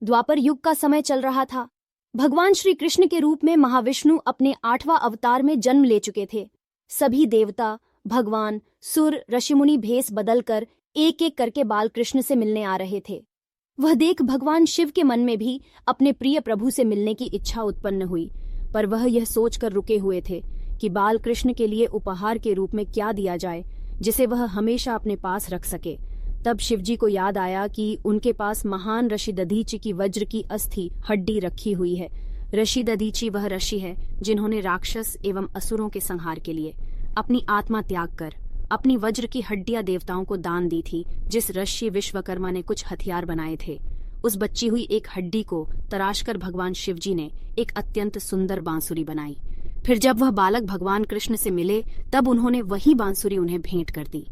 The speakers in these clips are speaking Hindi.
द्वापर युग का समय चल रहा था। भगवान श्री कृष्ण के रूप में महाविष्णु अपने 8वां अवतार में जन्म ले चुके थे। सभी देवता, भगवान, सुर, ऋषिमुनि भेष बदलकर एक एक करके बाल कृष्ण से मिलने आ रहे थे। वह देख भगवान शिव के मन में भी अपने प्रिय प्रभु से मिलने की इच्छा उत्पन्न हुई, पर वह यह सोचकर रुके हुए थे कि बाल कृष्ण के लिए उपहार के रूप में क्या दिया जाए जिसे वह हमेशा अपने पास रख सके। तब शिवजी को याद आया कि उनके पास महान ऋषि दधीचि की वज्र की अस्थि हड्डी रखी हुई है। ऋषि दधीचि वह ऋषि है जिन्होंने राक्षस एवं असुरों के संहार के लिए अपनी आत्मा त्याग कर अपनी वज्र की हड्डियां देवताओं को दान दी थी। जिस ऋषि विश्वकर्मा ने कुछ हथियार बनाए थे, उस बची हुई एक हड्डी को तराशकर भगवान शिवजी ने एक अत्यंत सुंदर बांसुरी बनाई। फिर जब वह बालक भगवान कृष्ण से मिले, तब उन्होंने वही बांसुरी उन्हें भेंट कर दी।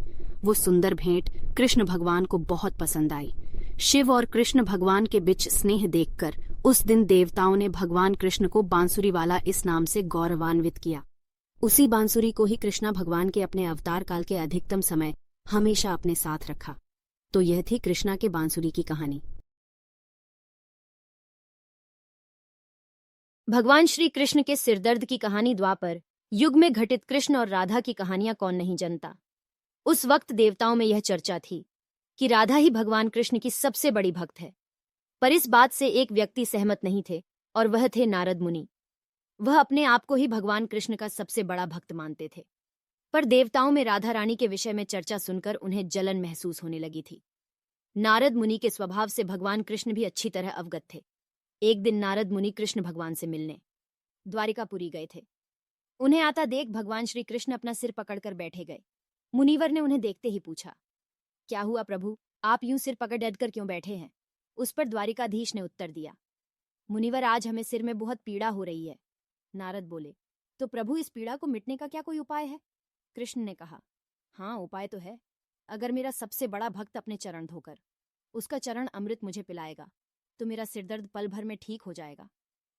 वो सुंदर भेंट कृष्ण भगवान को बहुत पसंद आई। शिव और कृष्ण भगवान के बीच स्नेह देखकर उस दिन देवताओं ने भगवान कृष्ण को बांसुरी वाला इस नाम से गौरवान्वित किया। उसी बांसुरी को ही कृष्णा भगवान के अपने अवतार काल के अधिकतम समय हमेशा अपने साथ रखा। तो यह थी कृष्णा के बांसुरी की कहानी। भगवान श्री कृष्ण के सिरदर्द की कहानी। द्वापर युग में घटित कृष्ण और राधा की कहानियां कौन नहीं जानता। उस वक्त देवताओं में यह चर्चा थी कि राधा ही भगवान कृष्ण की सबसे बड़ी भक्त है, पर इस बात से एक व्यक्ति सहमत नहीं थे और वह थे नारद मुनि। वह अपने आप को ही भगवान कृष्ण का सबसे बड़ा भक्त मानते थे, पर देवताओं में राधा रानी के विषय में चर्चा सुनकर उन्हें जलन महसूस होने लगी थी। नारद मुनि के स्वभाव से भगवान कृष्ण भी अच्छी तरह अवगत थे। एक दिन नारद मुनि कृष्ण भगवान से मिलने द्वारिकापुरी गए थे। उन्हें आता देख भगवान श्री कृष्ण अपना सिर पकड़कर बैठे गए। मुनिवर ने उन्हें देखते ही पूछा, क्या हुआ प्रभु, आप यूं सिर पकड़ कर क्यों बैठे हैं? उस पर द्वारिकाधीश ने उत्तर दिया, मुनिवर, आज हमें सिर में बहुत पीड़ा हो रही है। नारद बोले, तो प्रभु, इस पीड़ा को मिटने का क्या कोई उपाय है? कृष्ण ने कहा, हाँ, उपाय तो है। अगर मेरा सबसे बड़ा भक्त अपने चरण धोकर उसका चरण अमृत मुझे पिलाएगा तो मेरा सिरदर्द पल भर में ठीक हो जाएगा।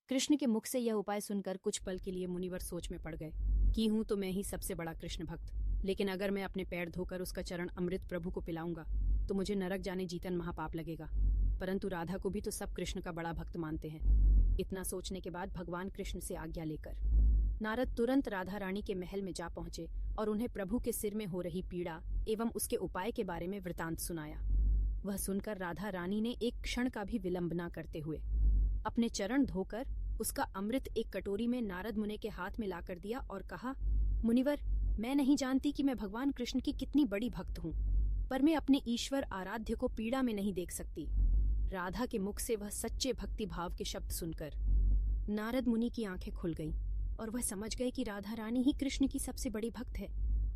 कृष्ण के मुख से यह उपाय सुनकर कुछ पल के लिए मुनिवर सोच में पड़ गए कि हूं तो मैं ही सबसे बड़ा कृष्ण भक्त, लेकिन अगर मैं अपने पैर धोकर उसका चरण अमृत प्रभु को पिलाऊंगा तो मुझे नरक जाने जीतन महापाप लगेगा। परंतु राधा को भी तो सब कृष्ण का बड़ा भक्त मानते हैं। इतना सोचने के बाद भगवान कृष्ण से आज्ञा लेकर नारद तुरंत राधा रानी के महल में जा पहुंचे और उन्हें प्रभु के सिर में हो रही पीड़ा एवं उसके उपाय के बारे में वृतांत सुनाया। वह सुनकर राधा रानी ने एक क्षण का भी विलंब न करते हुए अपने चरण धोकर उसका अमृत एक कटोरी में नारद मुनि के हाथ में लाकर दिया और कहा, मुनिवर, मैं नहीं जानती कि मैं भगवान कृष्ण की कितनी बड़ी भक्त हूँ, पर मैं अपने ईश्वर आराध्य को पीड़ा में नहीं देख सकती। राधा के मुख से वह सच्चे भक्ति भाव के शब्द सुनकर नारद मुनि की आंखें खुल गईं और वह समझ गए कि राधा रानी ही कृष्ण की सबसे बड़ी भक्त है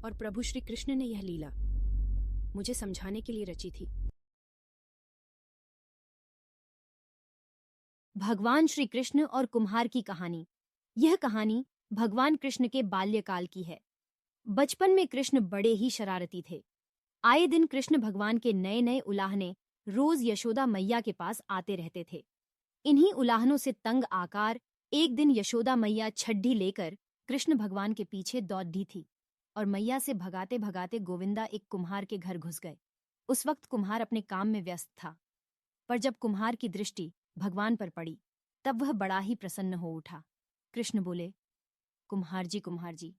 और प्रभु श्री कृष्ण ने यह लीला मुझे समझाने के लिए रची थी। भगवान श्री कृष्ण और कुम्हार की कहानी। यह कहानी भगवान कृष्ण के बाल्यकाल की है। बचपन में कृष्ण बड़े ही शरारती थे। आए दिन कृष्ण भगवान के नए नए उलाहने रोज यशोदा मैया के पास आते रहते थे। इन्हीं उलाहनों से तंग आकर एक दिन यशोदा मैया छड्डी लेकर कृष्ण भगवान के पीछे दौड़ी थी और मैया से भगाते भगाते गोविंदा एक कुम्हार के घर घुस गए। उस वक्त कुम्हार अपने काम में व्यस्त था, पर जब कुम्हार की दृष्टि भगवान पर पड़ी तब वह बड़ा ही प्रसन्न हो उठा। कृष्ण बोले, कुम्हार जी,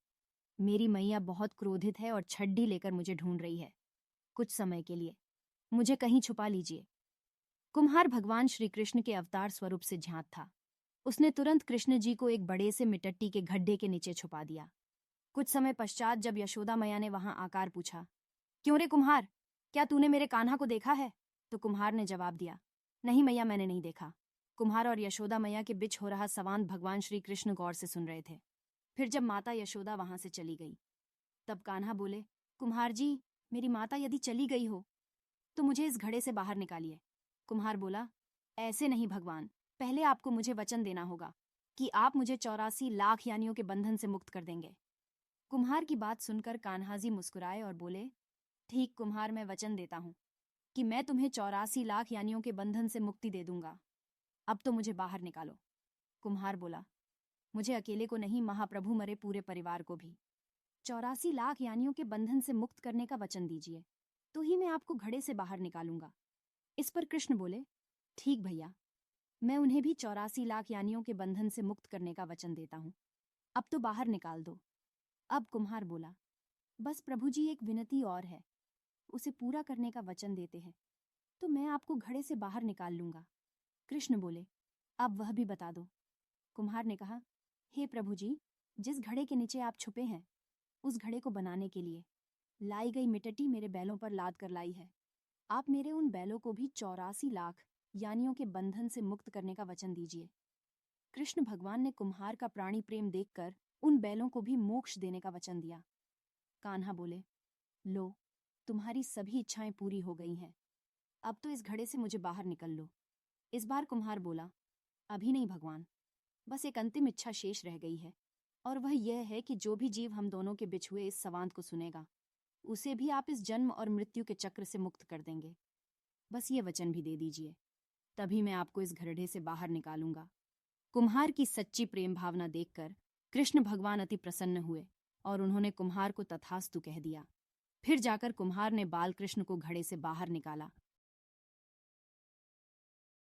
मेरी मैया बहुत क्रोधित है और छड्डी लेकर मुझे ढूंढ रही है। कुछ समय के लिए मुझे कहीं छुपा लीजिए। कुम्हार भगवान श्री कृष्ण के अवतार स्वरूप से ज्ञात था। उसने तुरंत कृष्ण जी को एक बड़े से मिट्टी के गड्ढे के नीचे छुपा दिया। कुछ समय पश्चात जब यशोदा मैया ने वहां आकर पूछा, क्यों रे कुम्हार, क्या तूने मेरे कान्हा को देखा है? तो कुम्हार ने जवाब दिया, नहीं मैया, मैंने नहीं देखा। कुम्हार और यशोदा मैया के बीच हो रहा संवाद भगवान श्री कृष्ण गौर से सुन रहे थे। फिर जब माता यशोदा वहां से चली गई तब कान्हा बोले, कुम्हार जी, मेरी माता यदि चली गई हो तो मुझे इस घड़े से बाहर निकालिए। कुम्हार बोला, ऐसे नहीं भगवान, पहले आपको मुझे वचन देना होगा कि आप मुझे 84 लाख यानियों के बंधन से मुक्त कर देंगे। कुम्हार की बात सुनकर कान्हा जी मुस्कुराए और बोले, ठीक कुम्हार, मैं वचन देता हूँ कि मैं तुम्हें 84 लाख यानियों के बंधन से मुक्ति दे दूंगा। अब तो मुझे बाहर निकालो। कुम्हार बोला, मुझे अकेले को नहीं, महाप्रभु मरे पूरे परिवार को भी 84 लाख यानियों के बंधन से मुक्त करने का वचन दीजिए, तो ही मैं आपको घड़े से बाहर निकालूंगा। इस पर कृष्ण बोले, ठीक भैया, मैं उन्हें भी 84 लाख यानियों के बंधन से मुक्त करने का वचन देता हूं। अब तो बाहर निकाल दो। अब कुम्हार बोला, बस प्रभु जी, एक विनती और है। उसे पूरा करने का वचन देते हैं तो मैं आपको घड़े से बाहर निकाल लूंगा। कृष्ण बोले, अब वह भी बता दो। कुम्हार ने कहा, हे प्रभु जी, जिस घड़े के नीचे आप छुपे हैं उस घड़े को बनाने के लिए लाई गई मिट्टी मेरे बैलों पर लाद कर लाई है। आप मेरे उन बैलों को भी 84 लाख यानियों के बंधन से मुक्त करने का वचन दीजिए। कृष्ण भगवान ने कुम्हार का प्राणी प्रेम देखकर उन बैलों को भी मोक्ष देने का वचन दिया। कान्हा बोले, लो, तुम्हारी सभी इच्छाएं पूरी हो गई हैं। अब तो इस घड़े से मुझे बाहर निकल लो। इस बार कुम्हार बोला, अभी नहीं भगवान, बस एक अंतिम इच्छा शेष रह गई है, और वह यह है कि जो भी जीव हम दोनों के बिछ हुए इस संवाद को सुनेगा उसे भी आप इस जन्म और मृत्यु के चक्र से मुक्त कर देंगे। बस ये वचन भी दे दीजिए, तभी मैं आपको इस घड़े से बाहर निकालूंगा। कुम्हार की सच्ची प्रेम भावना देखकर कृष्ण भगवान अति प्रसन्न हुए और उन्होंने कुम्हार को तथास्तु कह दिया। फिर जाकर कुम्हार ने बाल कृष्ण को घड़े से बाहर निकाला